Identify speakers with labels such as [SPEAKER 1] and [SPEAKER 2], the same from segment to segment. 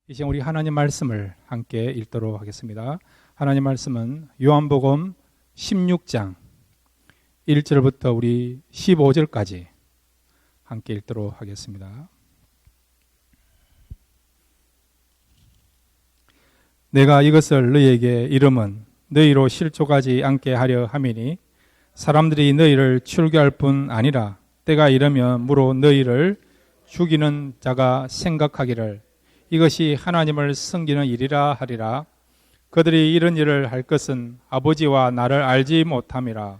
[SPEAKER 1] 이제 우리 하나님 말씀을 함께 읽도록 하겠습니다. 하나님 말씀은 요한복음 16장 1절부터 우리 15절까지 함께 읽도록 하겠습니다. 내가 이것을 너희에게 이름은 너희로 실족하지 않게 하려 함이니 사람들이 너희를 출교할 뿐 아니라 때가 이르면 무로 너희를 죽이는 자가 생각하기를 이것이 하나님을 섬기는 일이라 하리라. 그들이 이런 일을 할 것은 아버지와 나를 알지 못함이라.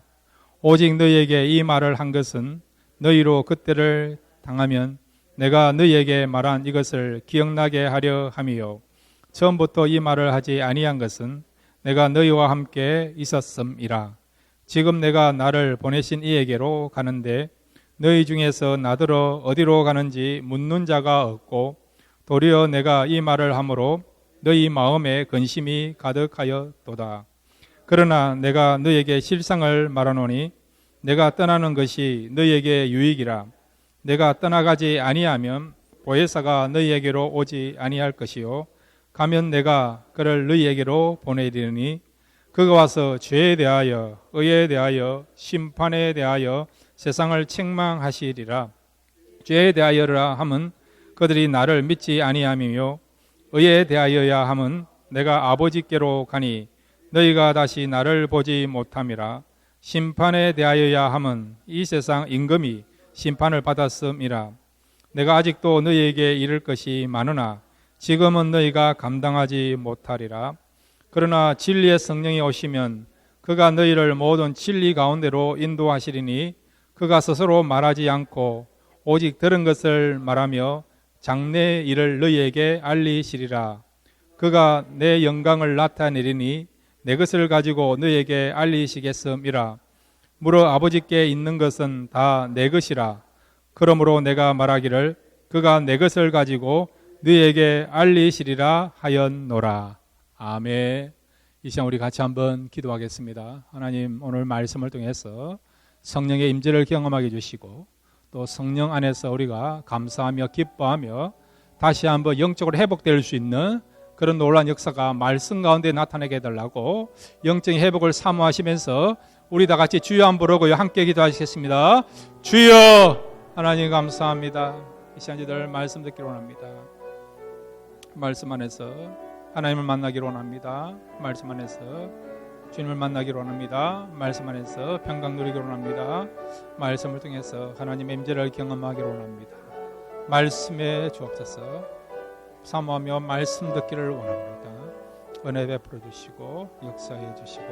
[SPEAKER 1] 오직 너희에게 이 말을 한 것은 너희로 그때를 당하면 내가 너희에게 말한 이것을 기억나게 하려 함이요 처음부터 이 말을 하지 아니한 것은 내가 너희와 함께 있었음이라. 지금 내가 나를 보내신 이에게로 가는데 너희 중에서 나더러 어디로 가는지 묻는 자가 없고 도리어 내가 이 말을 함으로 너희 마음에 근심이 가득하였도다. 그러나 내가 너희에게 실상을 말하노니 내가 떠나는 것이 너희에게 유익이라. 내가 떠나가지 아니하면 보혜사가 너희에게로 오지 아니할 것이요 가면 내가 그를 너희에게로 보내리니 그가 와서 죄에 대하여 의에 대하여 심판에 대하여 세상을 책망하시리라. 죄에 대하여라 함은 그들이 나를 믿지 아니함이요 의에 대하여야 함은 내가 아버지께로 가니 너희가 다시 나를 보지 못함이라. 심판에 대하여야 함은 이 세상 임금이 심판을 받았음이라. 내가 아직도 너희에게 이를 것이 많으나 지금은 너희가 감당하지 못하리라. 그러나 진리의 성령이 오시면 그가 너희를 모든 진리 가운데로 인도하시리니 그가 스스로 말하지 않고 오직 들은 것을 말하며 장래 일을 너희에게 알리시리라. 그가 내 영광을 나타내리니 내 것을 가지고 너희에게 알리시겠음이라. 무릇 아버지께 있는 것은 다 내 것이라. 그러므로 내가 말하기를 그가 내 것을 가지고 너희에게 알리시리라 하였노라. 아멘. 이 시간 우리 같이 한번 기도하겠습니다. 하나님, 오늘 말씀을 통해서 성령의 임재를 경험하게 해주시고 또 성령 안에서 우리가 감사하며 기뻐하며 다시 한번 영적으로 회복될 수 있는 그런 놀라운 역사가 말씀 가운데 나타나게 해달라고 영적인 회복을 사모하시면서 우리 다 같이 주여 한번 부르고 함께 기도하시겠습니다. 주여, 하나님 감사합니다. 이 시간 저희들 말씀 듣기로 원합니다. 말씀 안에서 하나님을 만나기로 원합니다. 말씀 안에서 주님을 만나기로 원합니다. 말씀 안에서 평강 누리기로 원합니다. 말씀을 통해서 하나님의 임재를 경험하기로 원합니다. 말씀에 주옵소서. 사모하며 말씀 듣기를 원합니다. 은혜 베풀어 주시고 역사해 주시고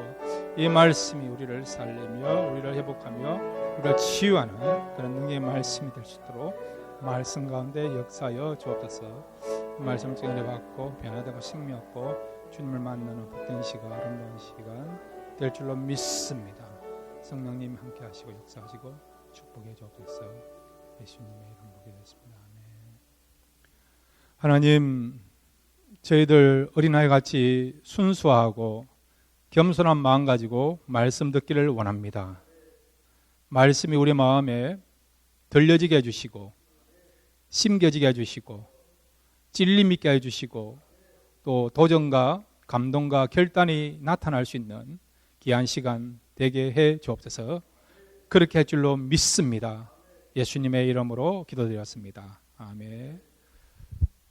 [SPEAKER 1] 이 말씀이 우리를 살리며 우리를 회복하며 우리를 치유하는 그런 능력의 말씀이 될 수 있도록 말씀 가운데 역사하여 주옵소서. 말씀을 은혜 받고 변화되고 생명 얻고 주님을 만나는 복된 시간, 아름다운 시간 될 줄로 믿습니다. 성령님 함께 하시고 역사하시고 축복해 주옵소서. 예수님의 이름으로 기도했습니다. 아멘. 하나님, 저희들 어린아이 같이 순수하고 겸손한 마음 가지고 말씀 듣기를 원합니다. 말씀이 우리 마음에 들려지게 해주시고 심겨지게 해주시고 찔림 있게 해주시고 또 도전과 감동과 결단이 나타날 수 있는 귀한 시간 되게 해 주옵소서. 그렇게 할 줄로 믿습니다. 예수님의 이름으로 기도드렸습니다. 아멘.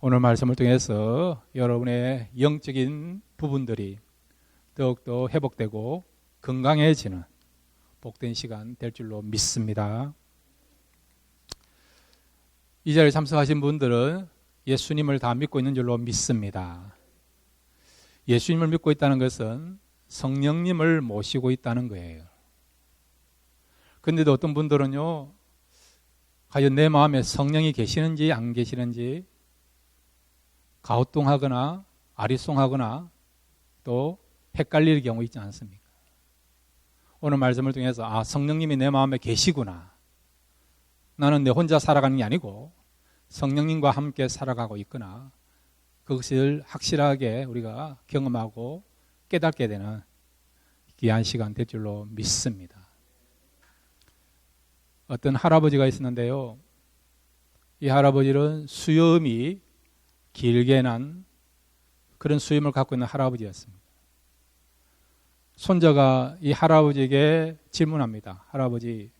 [SPEAKER 1] 오늘 말씀을 통해서 여러분의 영적인 부분들이 더욱더 회복되고 건강해지는 복된 시간 될 줄로 믿습니다. 이 자리에 참석하신 분들은 예수님을 다 믿고 있는 줄로 믿습니다. 예수님을 믿고 있다는 것은 성령님을 모시고 있다는 거예요. 그런데도 어떤 분들은요, 과연 내 마음에 성령이 계시는지 안 계시는지 가우뚱하거나 아리송하거나 또 헷갈릴 경우 있지 않습니까? 오늘 말씀을 통해서 성령님이 내 마음에 계시구나. 나는 내 혼자 살아가는 게 아니고 성령님과 함께 살아가고 있구나. 그것을 확실하게 우리가 경험하고 깨닫게 되는 귀한 시간 될 줄로 믿습니다. 어떤 할아버지가 있었는데요. 이 할아버지는 수염이 길게 난 그런 수염을 갖고 있는 할아버지였습니다. 손자가 이 할아버지에게 질문합니다. 할아버지,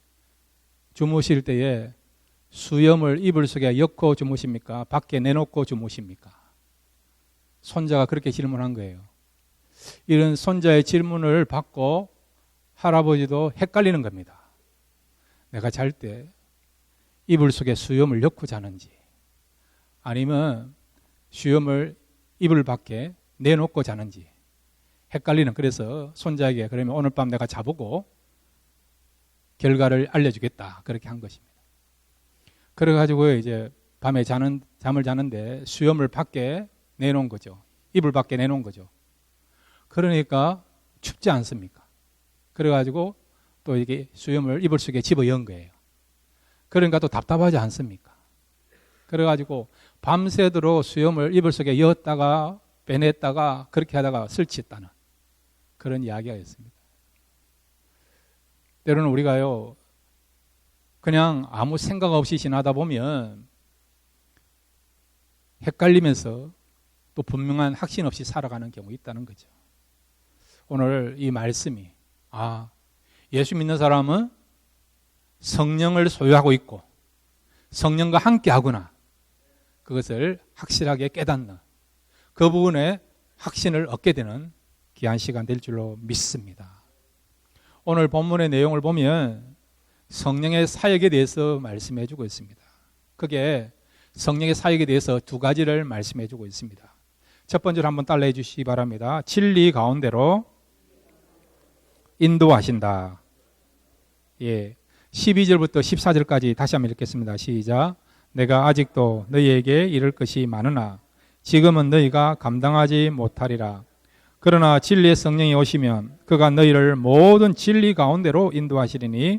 [SPEAKER 1] 주무실 때에 수염을 이불 속에 엮고 주무십니까? 밖에 내놓고 주무십니까? 손자가 그렇게 질문한 거예요. 이런 손자의 질문을 받고 할아버지도 헷갈리는 겁니다. 내가 잘 때 이불 속에 수염을 엮고 자는지 아니면 수염을 이불 밖에 내놓고 자는지 헷갈리는. 그래서 손자에게 그러면 오늘 밤 내가 자보고 결과를 알려주겠다 그렇게 한 것입니다. 그래가지고 이제 밤에 잠을 자는데 수염을 밖에 내놓은 거죠. 이불 밖에 내놓은 거죠. 그러니까 춥지 않습니까? 그래가지고 또 이게 수염을 이불 속에 집어넣은 거예요. 그러니까 또 답답하지 않습니까? 그래가지고 밤새도록 수염을 이불 속에 넣었다가 빼냈다가 그렇게 하다가 설치했다는 그런 이야기가 있습니다. 때로는 우리가요, 그냥 아무 생각 없이 지나다 보면 헷갈리면서 또 분명한 확신 없이 살아가는 경우 있다는 거죠. 오늘 이 말씀이 예수 믿는 사람은 성령을 소유하고 있고 성령과 함께 하구나, 그것을 확실하게 깨닫는 그 부분에 확신을 얻게 되는 귀한 시간 될 줄로 믿습니다. 오늘 본문의 내용을 보면 성령의 사역에 대해서 말씀해 주고 있습니다. 그게 성령의 사역에 대해서 두 가지를 말씀해 주고 있습니다. 첫 번째로 한번 따라해 주시기 바랍니다. 진리 가운데로 인도하신다. 12절부터 14절까지 다시 한번 읽겠습니다. 시작. 내가 아직도 너희에게 이를 것이 많으나 지금은 너희가 감당하지 못하리라. 그러나 진리의 성령이 오시면 그가 너희를 모든 진리 가운데로 인도하시리니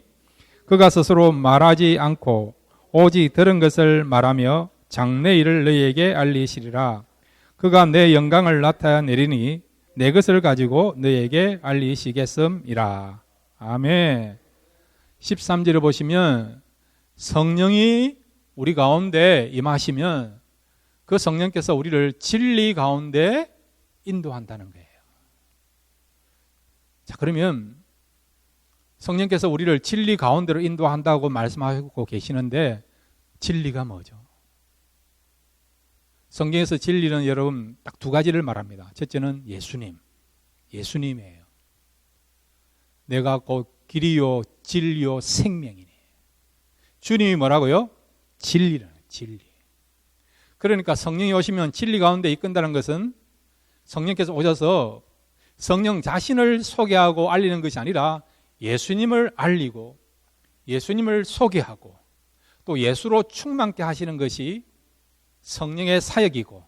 [SPEAKER 1] 그가 스스로 말하지 않고 오직 들은 것을 말하며 장래 일을 너희에게 알리시리라. 그가 내 영광을 나타내리니 내 것을 가지고 너희에게 알리시겠음이라. 아멘. 13절을 보시면 성령이 우리 가운데 임하시면 그 성령께서 우리를 진리 가운데 인도한다는 거예요. 자, 그러면 성령께서 우리를 진리 가운데로 인도한다고 말씀하고 계시는데 진리가 뭐죠? 성경에서 진리는 여러분 딱 두 가지를 말합니다. 첫째는 예수님이에요. 내가 곧 길이요 진리요 생명이니. 주님이 뭐라고요? 진리. 그러니까 성령이 오시면 진리 가운데 이끈다는 것은 성령께서 오셔서 성령 자신을 소개하고 알리는 것이 아니라 예수님을 알리고 예수님을 소개하고 또 예수로 충만케 하시는 것이 성령의 사역이고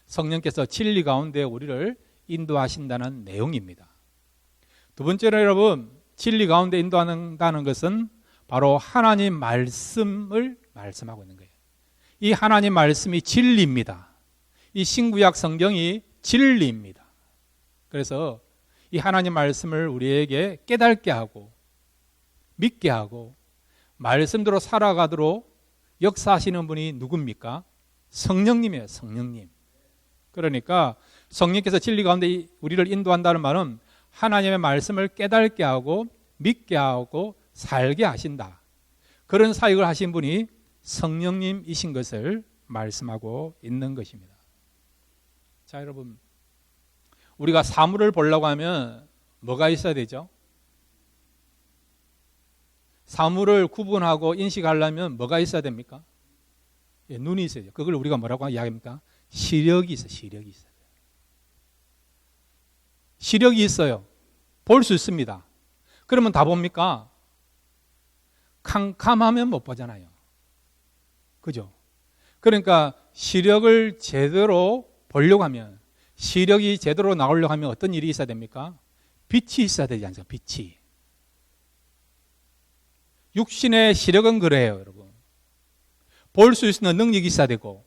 [SPEAKER 1] 성령께서 진리 가운데 우리를 인도하신다는 내용입니다. 두 번째로 여러분, 진리 가운데 인도한다는 것은 바로 하나님 말씀을 말씀하고 있는 거예요. 이 하나님 말씀이 진리입니다. 이 신구약 성경이 진리입니다. 그래서 이 하나님 말씀을 우리에게 깨닫게 하고 믿게 하고 말씀대로 살아가도록 역사하시는 분이 누굽니까? 성령님이에요. 성령님. 그러니까 성령께서 진리 가운데 우리를 인도한다는 말은 하나님의 말씀을 깨닫게 하고 믿게 하고 살게 하신다. 그런 사역을 하신 분이 성령님이신 것을 말씀하고 있는 것입니다. 자, 여러분, 우리가 사물을 보려고 하면 뭐가 있어야 되죠? 사물을 구분하고 인식하려면 뭐가 있어야 됩니까? 눈이 있어야죠. 그걸 우리가 뭐라고 이야기합니까? 시력이 있어요. 시력이 있어요. 볼 수 있습니다. 그러면 다 봅니까? 캄캄하면 못 보잖아요. 그죠? 그러니까 시력을 제대로 보려고 하면, 시력이 제대로 나오려고 하면 어떤 일이 있어야 됩니까? 빛이 있어야 되지 않습니까? 빛이. 육신의 시력은 그래요, 여러분. 볼 수 있는 능력이 있어야 되고,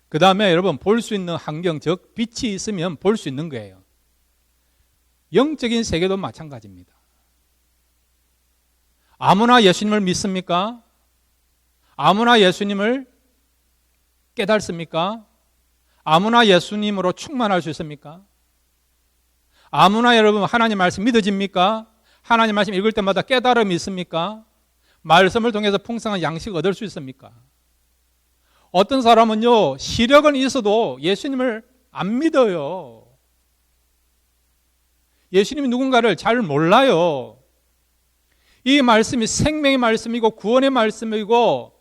[SPEAKER 1] 그 다음에 여러분 볼 수 있는 환경, 즉 빛이 있으면 볼 수 있는 거예요. 영적인 세계도 마찬가지입니다. 아무나 예수님을 믿습니까? 아무나 예수님을 깨닫습니까? 아무나 예수님으로 충만할 수 있습니까? 아무나 여러분 하나님 말씀 믿어집니까? 하나님 말씀 읽을 때마다 깨달음이 있습니까? 말씀을 통해서 풍성한 양식을 얻을 수 있습니까? 어떤 사람은요, 시력은 있어도 예수님을 안 믿어요. 예수님이 누군가를 잘 몰라요. 이 말씀이 생명의 말씀이고 구원의 말씀이고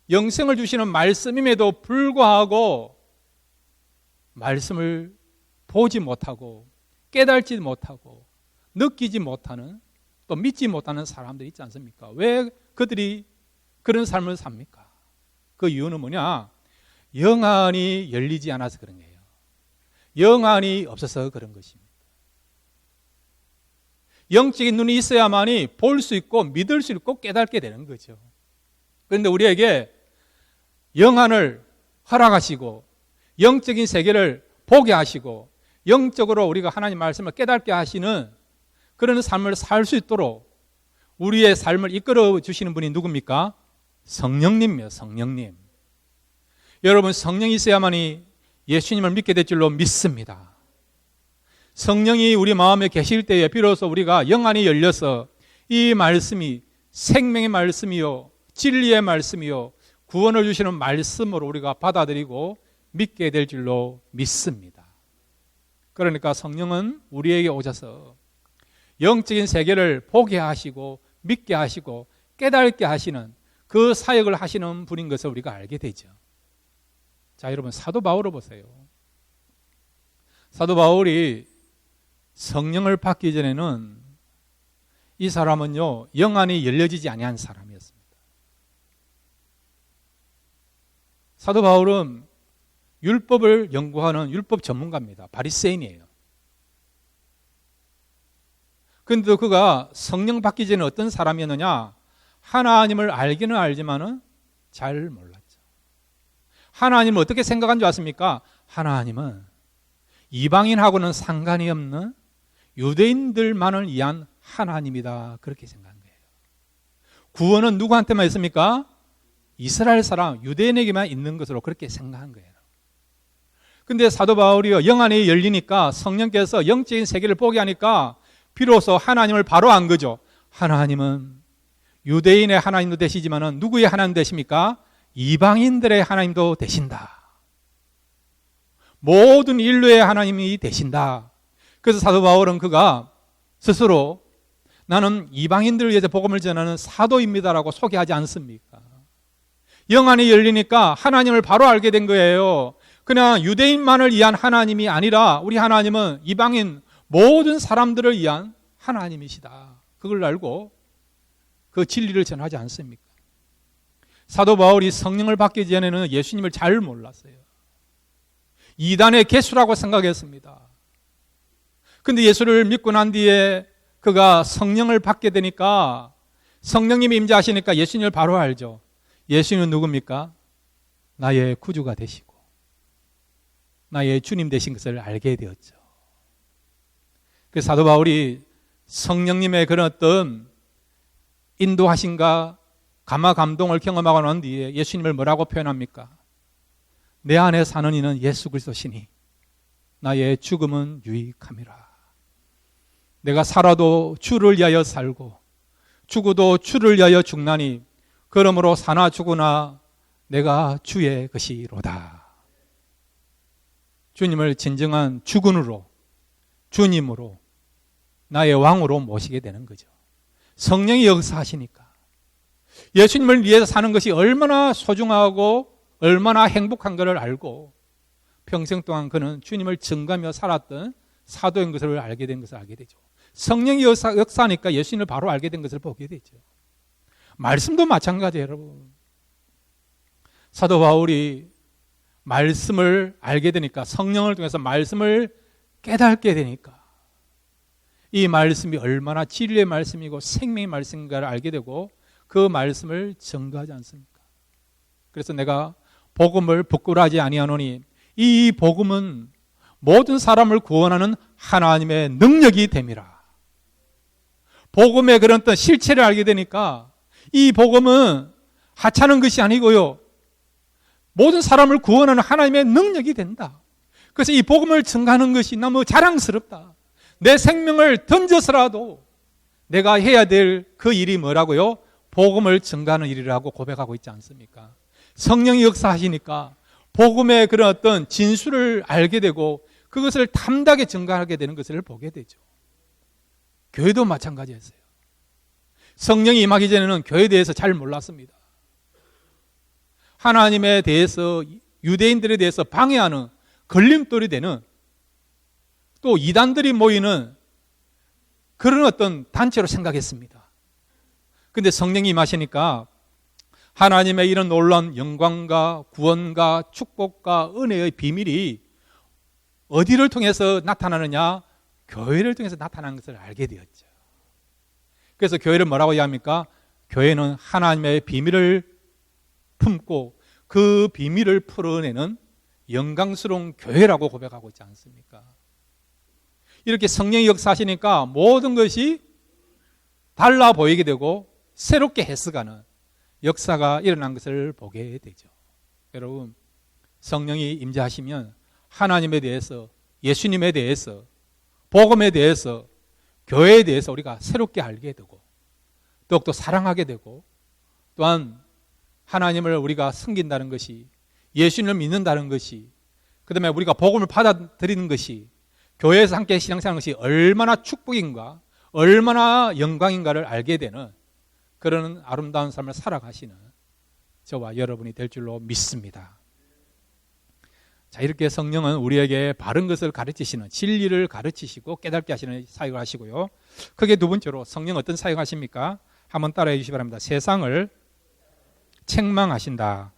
[SPEAKER 1] 영생을 주시는 말씀임에도 불구하고 말씀을 보지 못하고 깨달지 못하고 느끼지 못하는, 또 믿지 못하는 사람들이 있지 않습니까? 왜 그들이 그런 삶을 삽니까? 그 이유는 뭐냐? 영안이 열리지 않아서 그런 거예요. 영안이 없어서 그런 것입니다. 영적인 눈이 있어야만이 볼 수 있고 믿을 수 있고 깨닫게 되는 거죠. 그런데 우리에게 영안을 허락하시고 영적인 세계를 보게 하시고 영적으로 우리가 하나님 말씀을 깨닫게 하시는 그런 삶을 살 수 있도록 우리의 삶을 이끌어 주시는 분이 누굽니까? 성령님이에요. 성령님. 여러분, 성령이 있어야만이 예수님을 믿게 될 줄로 믿습니다. 성령이 우리 마음에 계실 때에 비로소 우리가 영안이 열려서 이 말씀이 생명의 말씀이요 진리의 말씀이요 구원을 주시는 말씀으로 우리가 받아들이고 믿게 될 줄로 믿습니다. 그러니까 성령은 우리에게 오셔서 영적인 세계를 보게 하시고 믿게 하시고 깨닫게 하시는 그 사역을 하시는 분인 것을 우리가 알게 되죠. 자, 여러분, 사도 바울을 보세요. 사도 바울이 성령을 받기 전에는 이 사람은요, 영안이 열려지지 아니한 사람이었습니다. 사도 바울은 율법을 연구하는 율법 전문가입니다. 바리새인이에요. 그런데 그가 성령 받기 전에 어떤 사람이었느냐? 하나님을 알기는 알지만은 잘 몰랐죠. 하나님을 어떻게 생각한 줄 아십니까? 하나님은 이방인하고는 상관이 없는 유대인들만을 위한 하나님이다, 그렇게 생각한 거예요. 구원은 누구한테만 있습니까? 이스라엘 사람, 유대인에게만 있는 것으로 그렇게 생각한 거예요. 근데 사도 바울이요, 영안이 열리니까 성령께서 영적인 세계를 보게 하니까 비로소 하나님을 바로 안 거죠. 하나님은 유대인의 하나님도 되시지만은 누구의 하나님 되십니까? 이방인들의 하나님도 되신다. 모든 인류의 하나님이 되신다. 그래서 사도 바울은 그가 스스로 나는 이방인들을 위해서 복음을 전하는 사도입니다라고 소개하지 않습니까? 영안이 열리니까 하나님을 바로 알게 된 거예요. 그냥 유대인만을 위한 하나님이 아니라 우리 하나님은 이방인 모든 사람들을 위한 하나님이시다. 그걸 알고 그 진리를 전하지 않습니까? 사도 바울이 성령을 받기 전에는 예수님을 잘 몰랐어요. 이단의 개수라고 생각했습니다. 근데 예수를 믿고 난 뒤에 그가 성령을 받게 되니까 성령님이 임재하시니까 예수님을 바로 알죠. 예수님은 누굽니까? 나의 구주가 되시고 나의 주님 되신 것을 알게 되었죠. 그 사도 바울이 성령님의 그런 어떤 인도하심과 감화 감동을 경험하고 난 뒤에 예수님을 뭐라고 표현합니까? 내 안에 사는 이는 예수 그리스도시니 나의 죽음은 유익함이라. 내가 살아도 주를 위하여 살고 죽어도 주를 위하여 죽나니 그러므로 사나 죽으나 내가 주의 것이로다. 주님을 진정한 주군으로, 주님으로, 나의 왕으로 모시게 되는 거죠. 성령이 역사하시니까 예수님을 위해서 사는 것이 얼마나 소중하고 얼마나 행복한 것을 알고 평생 동안 그는 주님을 증거하며 살았던 사도인 것을 알게 된 것을 알게 되죠. 성령이 역사하니까 예수님을 바로 알게 된 것을 보게 되죠. 말씀도 마찬가지예요, 여러분. 사도 바울이 말씀을 알게 되니까, 성령을 통해서 말씀을 깨닫게 되니까 이 말씀이 얼마나 진리의 말씀이고 생명의 말씀인가를 알게 되고 그 말씀을 증거하지 않습니까? 그래서 내가 복음을 부끄러워하지 아니하노니 이 복음은 모든 사람을 구원하는 하나님의 능력이 됨이라. 복음의 그런 어떤 실체를 알게 되니까 이 복음은 하찮은 것이 아니고요, 모든 사람을 구원하는 하나님의 능력이 된다. 그래서 이 복음을 증가하는 것이 너무 자랑스럽다. 내 생명을 던져서라도 내가 해야 될 그 일이 뭐라고요? 복음을 증가하는 일이라고 고백하고 있지 않습니까? 성령이 역사하시니까 복음의 그런 어떤 진수를 알게 되고 그것을 담대하게 증가하게 되는 것을 보게 되죠. 교회도 마찬가지였어요. 성령이 임하기 전에는 교회에 대해서 잘 몰랐습니다. 하나님에 대해서, 유대인들에 대해서 방해하는 걸림돌이 되는, 또 이단들이 모이는 그런 어떤 단체로 생각했습니다. 그런데 성령이 임하시니까 하나님의 이런 놀라운 영광과 구원과 축복과 은혜의 비밀이 어디를 통해서 나타나느냐? 교회를 통해서 나타나는 것을 알게 되었죠. 그래서 교회를 뭐라고 이야기합니까? 교회는 하나님의 비밀을 품고 그 비밀을 풀어내는 영광스러운 교회라고 고백하고 있지 않습니까? 이렇게 성령이 역사하시니까 모든 것이 달라 보이게 되고 새롭게 해석하는 역사가 일어난 것을 보게 되죠. 여러분, 성령이 임재하시면 하나님에 대해서, 예수님에 대해서, 복음에 대해서, 교회에 대해서 우리가 새롭게 알게 되고 더욱더 사랑하게 되고, 또한 하나님을 우리가 섬긴다는 것이, 예수님을 믿는다는 것이, 그 다음에 우리가 복음을 받아들이는 것이, 교회에서 함께 신앙생활하는 것이 얼마나 축복인가, 얼마나 영광인가를 알게 되는 그런 아름다운 삶을 살아가시는 저와 여러분이 될 줄로 믿습니다. 자, 이렇게 성령은 우리에게 바른 것을 가르치시는, 진리를 가르치시고 깨닫게 하시는 사역을 하시고요. 크게 두 번째로 성령 어떤 사역을 하십니까? 한번 따라해 주시기 바랍니다. 세상을 책망하신다.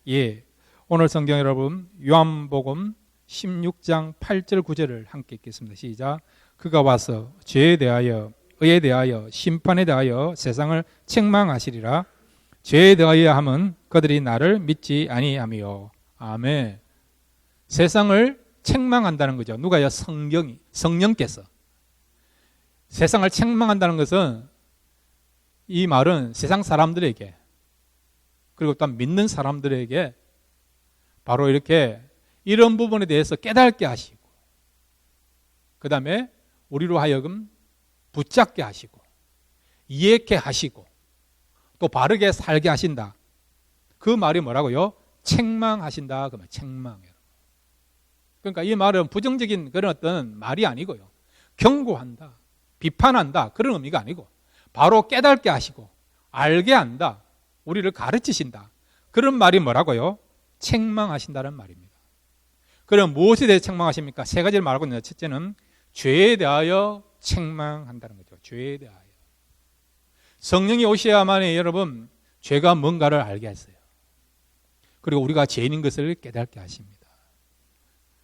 [SPEAKER 1] 예, 오늘 성경 여러분 요한복음 16장 8절 9절을 함께 읽겠습니다. 시작. 그가 와서 죄에 대하여, 의에 대하여, 심판에 대하여 세상을 책망하시리라. 죄에 대하여 함은 그들이 나를 믿지 아니하며. 아멘. 세상을 책망한다는 거죠. 누가요? 성령께서. 세상을 책망한다는 것은, 이 말은 세상 사람들에게, 그리고 또한 믿는 사람들에게 바로 이렇게 이런 부분에 대해서 깨닫게 하시고, 그 다음에 우리로 하여금 붙잡게 하시고, 이해케 하시고, 또 바르게 살게 하신다. 그 말이 뭐라고요? 책망하신다. 그 말, 책망이에요. 그러니까 이 말은 부정적인 그런 어떤 말이 아니고요. 경고한다, 비판한다, 그런 의미가 아니고, 바로 깨닫게 하시고, 알게 한다, 우리를 가르치신다. 그런 말이 뭐라고요? 책망하신다는 말입니다. 그럼 무엇에 대해 책망하십니까? 세 가지를 말하고 있는데, 첫째는 죄에 대하여 책망한다는 거죠. 죄에 대하여. 성령이 오셔야만이 여러분 죄가 뭔가를 알게 했어요. 그리고 우리가 죄인인 것을 깨닫게 하십니다.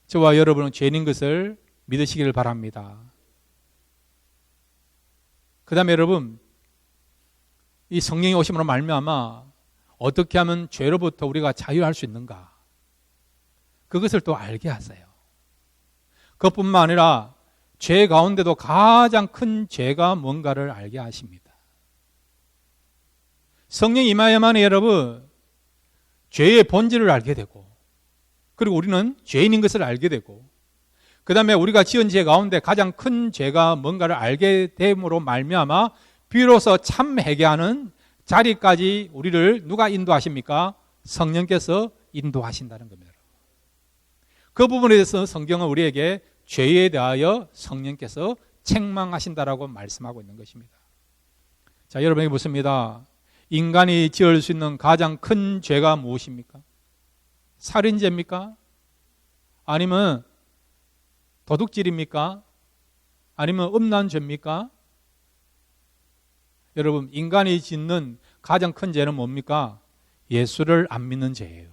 [SPEAKER 1] 저와 여러분은 죄인인 것을 믿으시기를 바랍니다. 그 다음에 여러분, 이 성령이 오심으로 말미암아 어떻게 하면 죄로부터 우리가 자유할 수 있는가, 그것을 또 알게 하세요. 그것뿐만 아니라 죄 가운데도 가장 큰 죄가 뭔가를 알게 하십니다. 성령이 임하야만이 여러분 죄의 본질을 알게 되고, 그리고 우리는 죄인인 것을 알게 되고, 그 다음에 우리가 지은 죄 가운데 가장 큰 죄가 뭔가를 알게 됨으로 말미암아 비로소 참 회개하는 자리까지 우리를 누가 인도하십니까? 성령께서 인도하신다는 겁니다. 그 부분에 대해서 성경은 우리에게 죄에 대하여 성령께서 책망하신다라고 말씀하고 있는 것입니다. 자, 여러분에게 묻습니다. 인간이 지을 수 있는 가장 큰 죄가 무엇입니까? 살인죄입니까? 아니면 도둑질입니까? 아니면 음란죄입니까? 여러분, 인간이 짓는 가장 큰 죄는 뭡니까? 예수를 안 믿는 죄예요.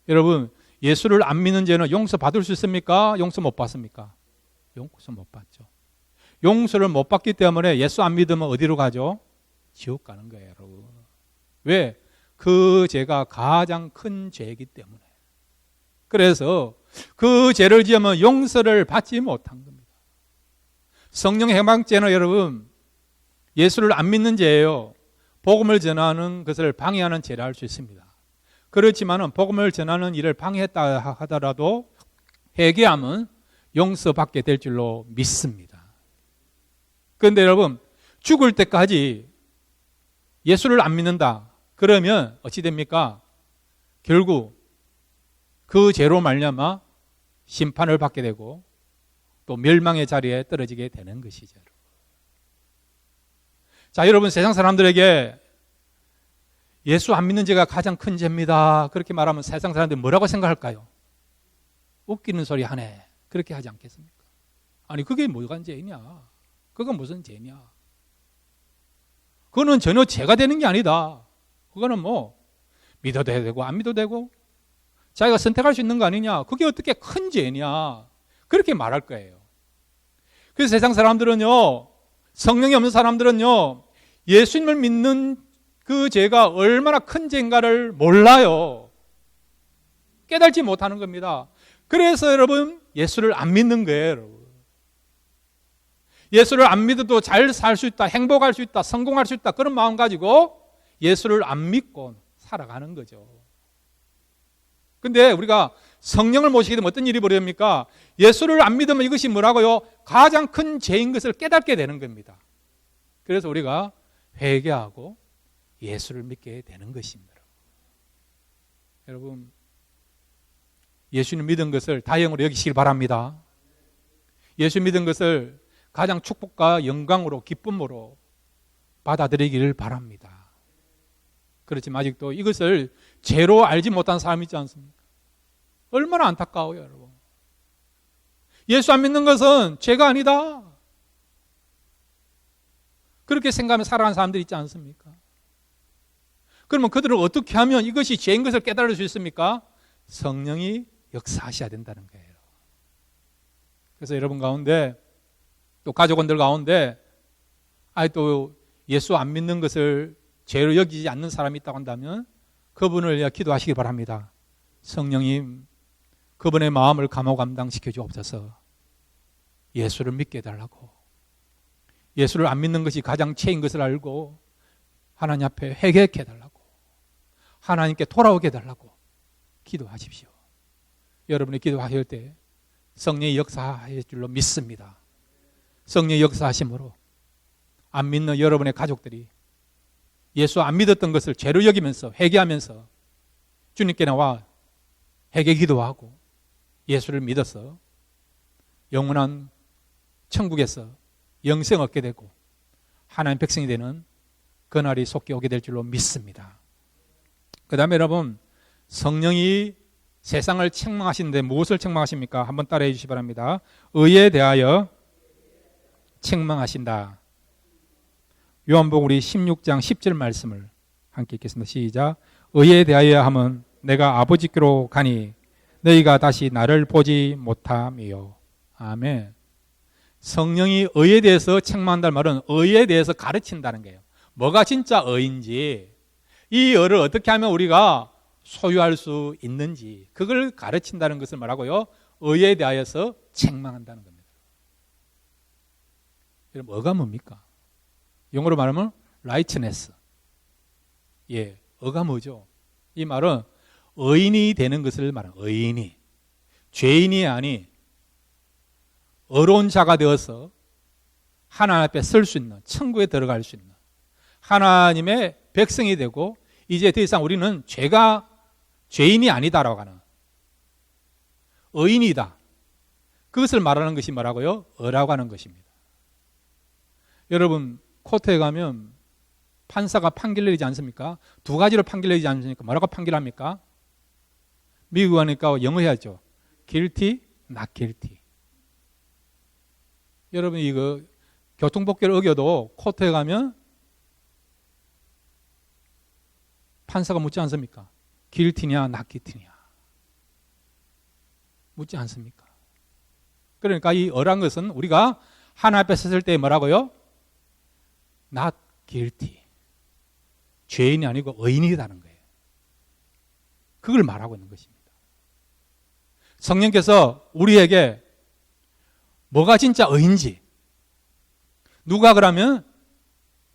[SPEAKER 1] 여러분, 예수를 안 믿는 죄는 용서받을 수 있습니까? 용서 못 받습니까? 용서 못 받죠. 용서를 못 받기 때문에 예수 안 믿으면 어디로 가죠? 지옥 가는 거예요, 여러분. 왜? 그 죄가 가장 큰 죄이기 때문에. 그래서 그 죄를 지으면 용서를 받지 못한 겁니다. 성령 해방죄는 여러분 예수를 안 믿는 죄예요. 복음을 전하는 것을 방해하는 죄라 할 수 있습니다. 그렇지만 복음을 전하는 일을 방해했다 하더라도 회개하면 용서받게 될 줄로 믿습니다. 그런데 여러분, 죽을 때까지 예수를 안 믿는다 그러면 어찌 됩니까? 결국 그 죄로 말미암아 심판을 받게 되고 또 멸망의 자리에 떨어지게 되는 것이죠. 자, 여러분, 세상 사람들에게 예수 안 믿는 죄가 가장 큰 죄입니다 그렇게 말하면 세상 사람들이 뭐라고 생각할까요? 웃기는 소리 하네 그렇게 하지 않겠습니까? 아니, 그게 뭐가 죄냐? 그건 무슨 죄냐? 그거는 전혀 죄가 되는 게 아니다. 그거는 뭐 믿어도 되고 안 믿어도 되고 자기가 선택할 수 있는 거 아니냐? 그게 어떻게 큰 죄냐? 그렇게 말할 거예요. 그래서 세상 사람들은요, 성령이 없는 사람들은요, 예수님을 믿는 그 죄가 얼마나 큰 죄인가를 몰라요. 깨달지 못하는 겁니다. 그래서 여러분, 예수를 안 믿는 거예요, 여러분. 예수를 안 믿어도 잘 살 수 있다, 행복할 수 있다, 성공할 수 있다, 그런 마음 가지고 예수를 안 믿고 살아가는 거죠. 근데 우리가 성령을 모시게 되면 어떤 일이 벌어집니까? 예수를 안 믿으면 이것이 뭐라고요? 가장 큰 죄인 것을 깨닫게 되는 겁니다. 그래서 우리가 회개하고 예수를 믿게 되는 것입니다. 여러분, 예수님 믿은 것을 다행으로 여기시길 바랍니다. 예수 믿은 것을 가장 축복과 영광으로 기쁨으로 받아들이기를 바랍니다. 그렇지만 아직도 이것을 죄로 알지 못한 사람이 있지 않습니까? 얼마나 안타까워요, 여러분. 예수 안 믿는 것은 죄가 아니다. 그렇게 생각하며 살아가는 사람들이 있지 않습니까? 그러면 그들은 어떻게 하면 이것이 죄인 것을 깨달을 수 있습니까? 성령이 역사하셔야 된다는 거예요. 그래서 여러분 가운데 또 가족원들 가운데 또 예수 안 믿는 것을 죄로 여기지 않는 사람이 있다고 한다면 그분을 위해 기도하시기 바랍니다. 성령님, 그분의 마음을 감화감당시켜 주옵소서. 예수를 믿게 해달라고. 예수를 안 믿는 것이 가장 죄인 것을 알고 하나님 앞에 회개케 해달라고, 하나님께 돌아오게 해달라고 기도하십시오. 여러분이 기도하실 때 성령이 역사하실 줄로 믿습니다. 성령이 역사하심으로 안 믿는 여러분의 가족들이 예수 안 믿었던 것을 죄로 여기면서 회개하면서 주님께 나와 회개 기도하고 예수를 믿어서 영원한 천국에서 영생 얻게 되고 하나님 백성이 되는 그날이 속히 오게 될 줄로 믿습니다. 그 다음에 여러분, 성령이 세상을 책망하시는데 무엇을 책망하십니까? 한번 따라해 주시기 바랍니다. 의에 대하여 책망하신다. 요한복음 우리 16장 10절 말씀을 함께 읽겠습니다. 시작. 의에 대하여 하면 내가 아버지께로 가니 너희가 다시 나를 보지 못함이요. 아멘. 성령이 의에 대해서 책망한다는 말은 의에 대해서 가르친다는 거예요. 뭐가 진짜 의인지, 이 의를 어떻게 하면 우리가 소유할 수 있는지 그걸 가르친다는 것을 말하고요, 의에 대하여서 책망한다는 겁니다. 여러분, 의가 뭡니까? 영어로 말하면 righteousness. 예, 의가 뭐죠? 이 말은 의인이 되는 것을 말하는, 의인이, 죄인이 아니 의로운 자가 되어서 하나님 앞에 설 수 있는, 천국에 들어갈 수 있는 하나님의 백성이 되고 이제 더 이상 우리는 죄인이 아니다라고 하는, 의인이다. 그것을 말하는 것이 뭐라고요? 의라고 하는 것입니다. 여러분, 코트에 가면 판사가 판결 내리지 않습니까? 두 가지로 판결 내리지 않습니까? 뭐라고 판결합니까? 미국 가니까 영어 해야죠. guilty, not guilty. 여러분, 이거 교통법규를 어겨도 코트에 가면 판사가 묻지 않습니까? guilty냐, not guilty냐. 묻지 않습니까? 그러니까 이 어란 것은 우리가 하나님 앞에 섰을 때 뭐라고요? not guilty. 죄인이 아니고 의인이라는 거예요. 그걸 말하고 있는 것입니다. 성령께서 우리에게 뭐가 진짜 의인지, 누가 그러면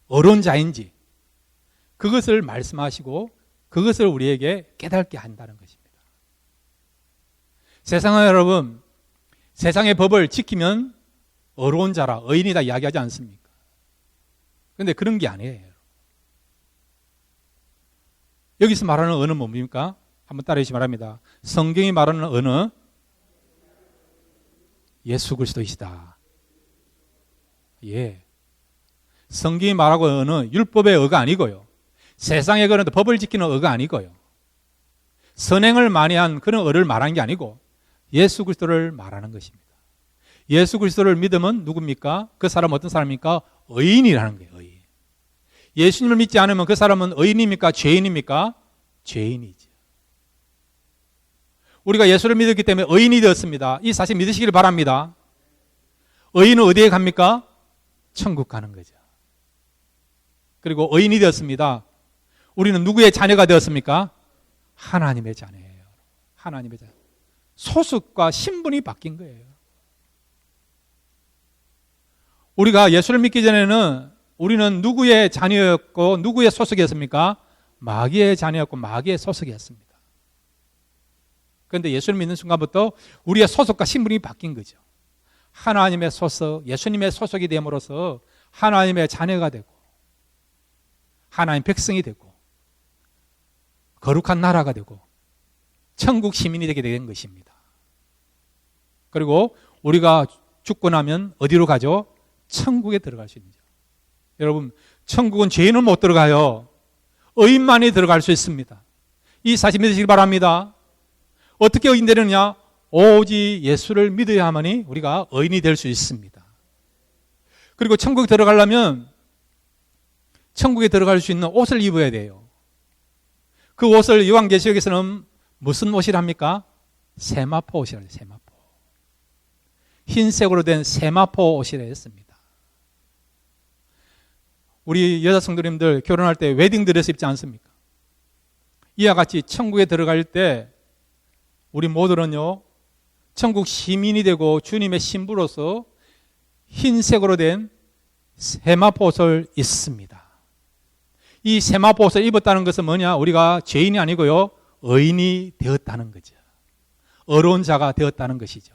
[SPEAKER 1] 어려운 자인지, 그것을 말씀하시고 그것을 우리에게 깨닫게 한다는 것입니다. 세상은 여러분, 세상의 법을 지키면 어려운 자라, 의인이다 이야기하지 않습니까? 그런데 그런 게 아니에요. 여기서 말하는 언어는 뭡니까? 한번 따라해 주시기 바랍니다. 성경이 말하는 언어, 예수 그리스도이시다. 예. 성경이 말하고 언어, 율법의 어가 아니고요. 세상의 그런 법을 지키는 어가 아니고요. 선행을 많이 한 그런 어를 말하는 게 아니고 예수 그리스도를 말하는 것입니다. 예수 그리스도를 믿으면 누굽니까? 그 사람은 어떤 사람입니까? 의인이라는 거예요. 의인. 예수님을 믿지 않으면 그 사람은 의인입니까? 죄인입니까? 죄인이죠. 우리가 예수를 믿었기 때문에 의인이 되었습니다. 이 사실 믿으시기를 바랍니다. 의인은 어디에 갑니까? 천국 가는 거죠. 그리고 의인이 되었습니다. 우리는 누구의 자녀가 되었습니까? 하나님의 자녀예요. 하나님의 자녀. 소속과 신분이 바뀐 거예요. 우리가 예수를 믿기 전에는 우리는 누구의 자녀였고 누구의 소속이었습니까? 마귀의 자녀였고 마귀의 소속이었습니다. 그런데 예수를 믿는 순간부터 우리의 소속과 신분이 바뀐 거죠. 하나님의 소속, 예수님의 소속이 됨으로써 하나님의 자녀가 되고 하나님 백성이 되고 거룩한 나라가 되고 천국 시민이 되게 된 것입니다. 그리고 우리가 죽고 나면 어디로 가죠? 천국에 들어갈 수 있는 거죠. 여러분, 천국은 죄인은 못 들어가요. 의인만이 들어갈 수 있습니다. 이 사실 믿으시기 바랍니다. 어떻게 의인 되느냐? 오직 예수를 믿어야만이 우리가 의인이 될 수 있습니다. 그리고 천국에 들어가려면 천국에 들어갈 수 있는 옷을 입어야 돼요. 그 옷을 요한계시록에서는 무슨 옷이랍니까? 세마포 옷이라고 해요. 세마포. 흰색으로 된 세마포 옷이라 했습니다. 우리 여자 성도님들 결혼할 때 웨딩 드레스 입지 않습니까? 이와 같이 천국에 들어갈 때 우리 모두는요, 천국 시민이 되고 주님의 신부로서 흰색으로 된 세마포 옷을 입습니다. 이 세마포 옷을 입었다는 것은 뭐냐? 우리가 죄인이 아니고요, 의인이 되었다는 거죠. 어려운 자가 되었다는 것이죠.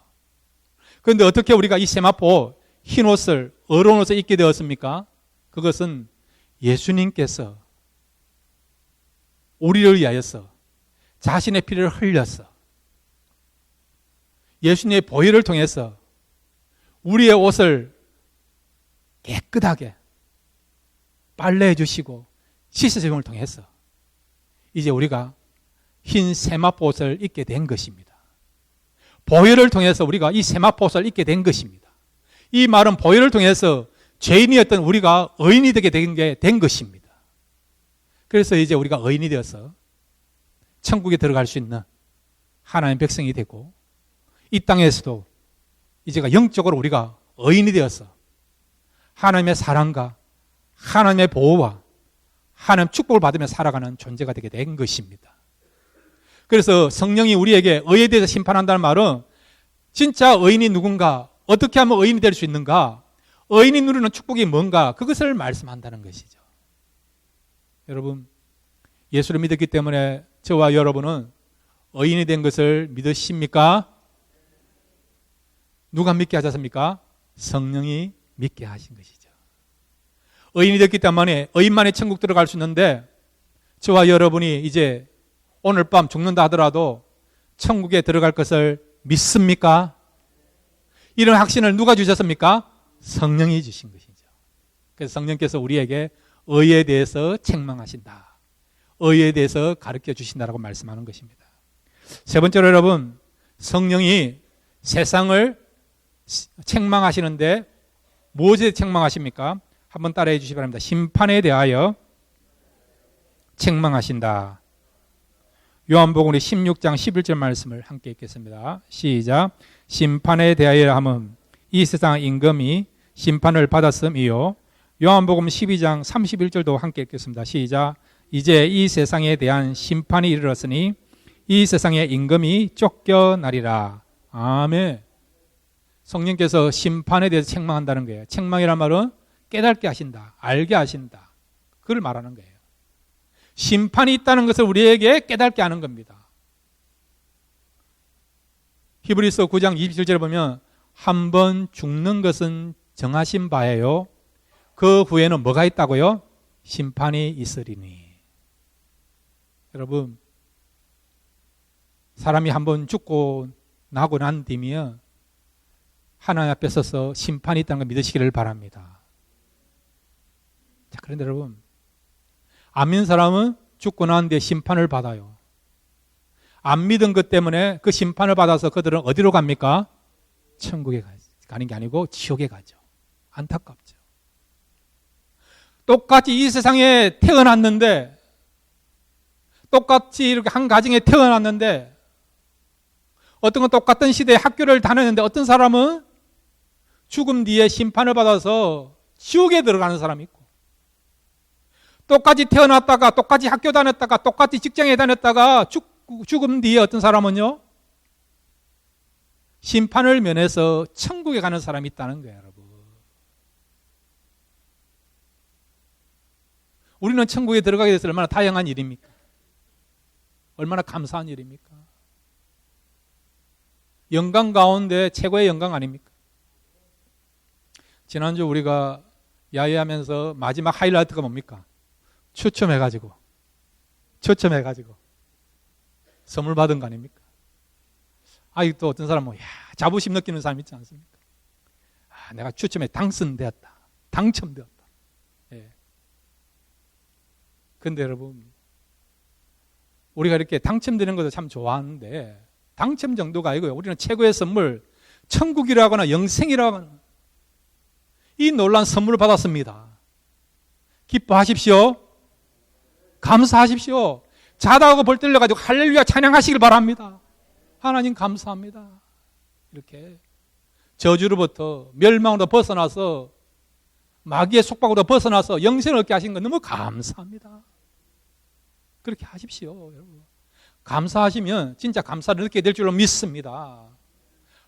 [SPEAKER 1] 그런데 어떻게 우리가 이 세마포 흰 옷을, 어려운 옷을 입게 되었습니까? 그것은 예수님께서 우리를 위하여서 자신의 피를 흘려서 예수님의 보혈을 통해서 우리의 옷을 깨끗하게 빨래해 주시고 씻으심을 통해서 이제 우리가 흰 세마포 옷을 입게 된 것입니다. 보혈을 통해서 우리가 이 세마포 옷을 입게 된 것입니다. 이 말은 보혈을 통해서 죄인이었던 우리가 의인이 되게 된 것입니다. 그래서 이제 우리가 의인이 되어서 천국에 들어갈 수 있는 하나님의 백성이 되고 이 땅에서도 이제가 영적으로 우리가 의인이 되어서 하나님의 사랑과 하나님의 보호와 하나님의 축복을 받으며 살아가는 존재가 되게 된 것입니다. 그래서 성령이 우리에게 의에 대해서 심판한다는 말은 진짜 의인이 누군가, 어떻게 하면 의인이 될 수 있는가, 의인이 누리는 축복이 뭔가, 그것을 말씀한다는 것이죠. 여러분, 예수를 믿었기 때문에 저와 여러분은 의인이 된 것을 믿으십니까? 누가 믿게 하셨습니까? 성령이 믿게 하신 것이죠. 의인이 됐기 때문에 의인만이 천국 들어갈 수 있는데 저와 여러분이 이제 오늘 밤 죽는다 하더라도 천국에 들어갈 것을 믿습니까? 이런 확신을 누가 주셨습니까? 성령이 주신 것이죠. 그래서 성령께서 우리에게 의에 대해서 책망하신다, 의에 대해서 가르쳐 주신다라고 말씀하는 것입니다. 세 번째로 여러분, 성령이 세상을 책망하시는데 무엇에 책망하십니까? 한번 따라해 주시기 바랍니다. 심판에 대하여 책망하신다. 요한복음 16장 11절 말씀을 함께 읽겠습니다. 시작. 심판에 대하여 하면 이 세상 임금이 심판을 받았음이요. 요한복음 12장 31절도 함께 읽겠습니다. 시작. 이제 이 세상에 대한 심판이 이르렀으니 이 세상의 임금이 쫓겨나리라. 아멘. 성령께서 심판에 대해서 책망한다는 거예요. 책망이란 말은 깨닫게 하신다, 알게 하신다, 그걸 말하는 거예요. 심판이 있다는 것을 우리에게 깨닫게 하는 겁니다. 히브리서 9장 27절에 보면 한 번 죽는 것은 정하신 바예요. 그 후에는 뭐가 있다고요? 심판이 있으리니. 여러분, 사람이 한 번 죽고 나고 난 뒤면 하나님 앞에 서서 심판이 있다는 걸 믿으시기를 바랍니다. 자, 그런데 여러분, 안 믿는 사람은 죽고 난 뒤에 심판을 받아요. 안 믿은 것 때문에 그 심판을 받아서 그들은 어디로 갑니까? 천국에 가는 게 아니고 지옥에 가죠. 안타깝죠. 똑같이 이 세상에 태어났는데, 똑같이 이렇게 한 가정에 태어났는데, 어떤 건 똑같은 시대에 학교를 다녔는데 어떤 사람은 죽음 뒤에 심판을 받아서 지옥에 들어가는 사람이 있고, 똑같이 태어났다가 똑같이 학교 다녔다가 똑같이 직장에 다녔다가 죽음 뒤에 어떤 사람은요, 심판을 면해서 천국에 가는 사람이 있다는 거예요, 여러분. 우리는 천국에 들어가게 돼서 얼마나 다양한 일입니까? 얼마나 감사한 일입니까? 영광 가운데 최고의 영광 아닙니까? 지난주 우리가 야외하면서 마지막 하이라이트가 뭡니까? 추첨해가지고 선물 받은 거 아닙니까? 아직도 어떤 사람은 자부심 느끼는 사람 있지 않습니까? 내가 추첨에 당첨되었다. 예. 근데 여러분, 우리가 이렇게 당첨되는 것도 참 좋아하는데 당첨 정도가 아니고요. 우리는 최고의 선물, 천국이라고 하나 영생이라고 하나 이 놀라운 선물을 받았습니다. 기뻐하십시오. 감사하십시오. 자다하고 벌 들려가지고 할렐루야 찬양하시길 바랍니다. 하나님 감사합니다. 이렇게 저주로부터 멸망으로 벗어나서 마귀의 속박으로 벗어나서 영생을 얻게 하신 건 너무 감사합니다. 그렇게 하십시오, 여러분. 감사하시면 진짜 감사를 느끼게 될 줄로 믿습니다.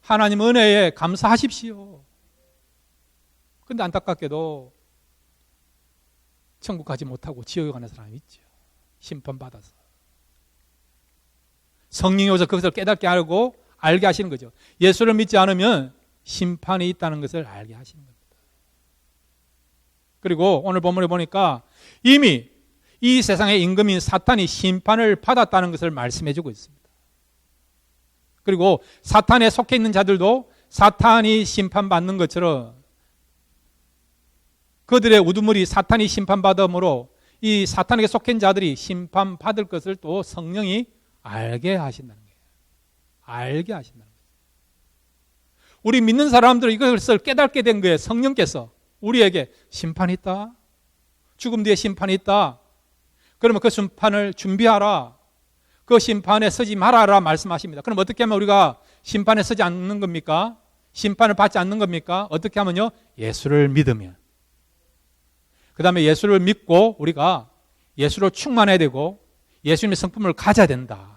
[SPEAKER 1] 하나님 은혜에 감사하십시오. 그런데 안타깝게도 천국 가지 못하고 지옥에 가는 사람이 있죠. 심판받아서. 성령이 오셔서 그것을 깨닫게 하고 알게 하시는 거죠. 예수를 믿지 않으면 심판이 있다는 것을 알게 하시는 겁니다. 그리고 오늘 본문에 보니까 이미 이 세상의 임금인 사탄이 심판을 받았다는 것을 말씀해 주고 있습니다. 그리고 사탄에 속해 있는 자들도 사탄이 심판받는 것처럼 그들의 우두머리 사탄이 심판받음으로 이 사탄에게 속해 있는 자들이 심판받을 것을 또 성령이 알게 하신다는 거예요. 알게 하신다는 거예요. 우리 믿는 사람들은 이것을 깨닫게 된 거예요. 성령께서 우리에게 심판이 있다. 죽음 뒤에 심판이 있다. 그러면 그 심판을 준비하라. 그 심판에 서지 말아라 말씀하십니다. 그럼 어떻게 하면 우리가 심판에 서지 않는 겁니까? 심판을 받지 않는 겁니까? 어떻게 하면요? 예수를 믿으면. 그 다음에 예수를 믿고 우리가 예수로 충만해야 되고 예수님의 성품을 가져야 된다.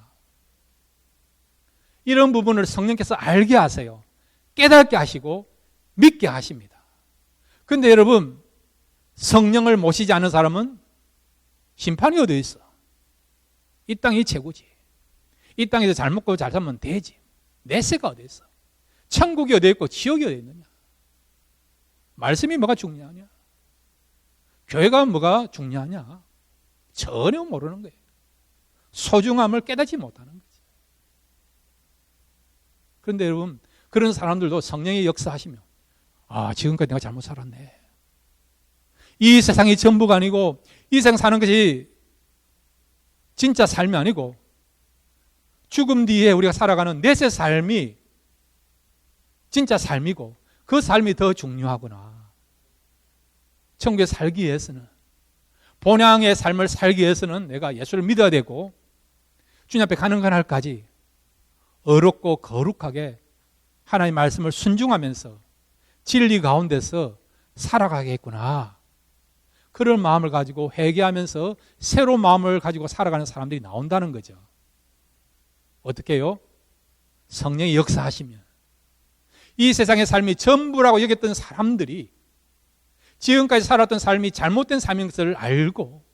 [SPEAKER 1] 이런 부분을 성령께서 알게 하세요. 깨닫게 하시고 믿게 하십니다. 그런데 여러분, 성령을 모시지 않은 사람은 심판이 어디 있어? 이 땅이 최고지. 이 땅에서 잘 먹고 잘 살면 되지. 내세가 어디 있어? 천국이 어디 있고 지옥이 어디 있느냐? 말씀이 뭐가 중요하냐? 교회가 뭐가 중요하냐? 전혀 모르는 거예요. 소중함을 깨닫지 못하는 거지. 그런데 여러분, 그런 사람들도 성령의 역사하시며 지금까지 내가 잘못 살았네. 이 세상이 전부가 아니고 이 세상 사는 것이 진짜 삶이 아니고 죽음 뒤에 우리가 살아가는 내세 삶이 진짜 삶이고 그 삶이 더 중요하구나. 천국에 살기 위해서는, 본향의 삶을 살기 위해서는 내가 예수를 믿어야 되고 주님 앞에 가는 그날까지 어렵고 거룩하게 하나님의 말씀을 순종하면서 진리 가운데서 살아가겠구나. 그런 마음을 가지고 회개하면서 새로운 마음을 가지고 살아가는 사람들이 나온다는 거죠. 어떻게 해요? 성령이 역사하시면 이 세상의 삶이 전부라고 여겼던 사람들이 지금까지 살았던 삶이 잘못된 삶인 것을 알고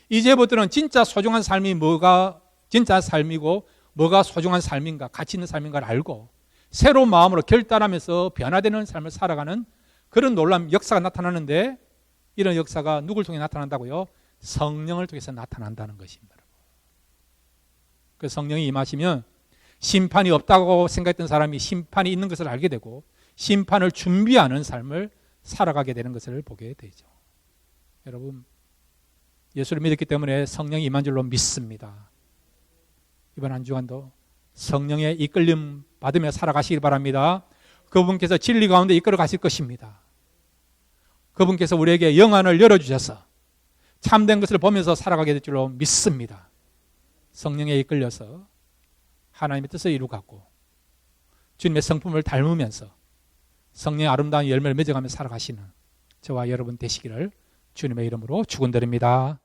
[SPEAKER 1] 이제부터는 진짜 소중한 삶이 뭐가 진짜 삶이고 뭐가 소중한 삶인가, 가치 있는 삶인가를 알고 새로운 마음으로 결단하면서 변화되는 삶을 살아가는 그런 놀라운 역사가 나타나는데, 이런 역사가 누굴 통해 나타난다고요? 성령을 통해서 나타난다는 것입니다. 그 성령이 임하시면 심판이 없다고 생각했던 사람이 심판이 있는 것을 알게 되고 심판을 준비하는 삶을 살아가게 되는 것을 보게 되죠. 여러분, 예수를 믿었기 때문에 성령이 임한 줄로 믿습니다. 이번 한 주간도 성령의 이끌림 받으며 살아가시기 바랍니다. 그분께서 진리 가운데 이끌어 가실 것입니다. 그분께서 우리에게 영안을 열어주셔서 참된 것을 보면서 살아가게 될 줄로 믿습니다. 성령에 이끌려서 하나님의 뜻을 이루고 주님의 성품을 닮으면서 성령의 아름다운 열매를 맺어가며 살아가시는 저와 여러분 되시기를 주님의 이름으로 축원드립니다.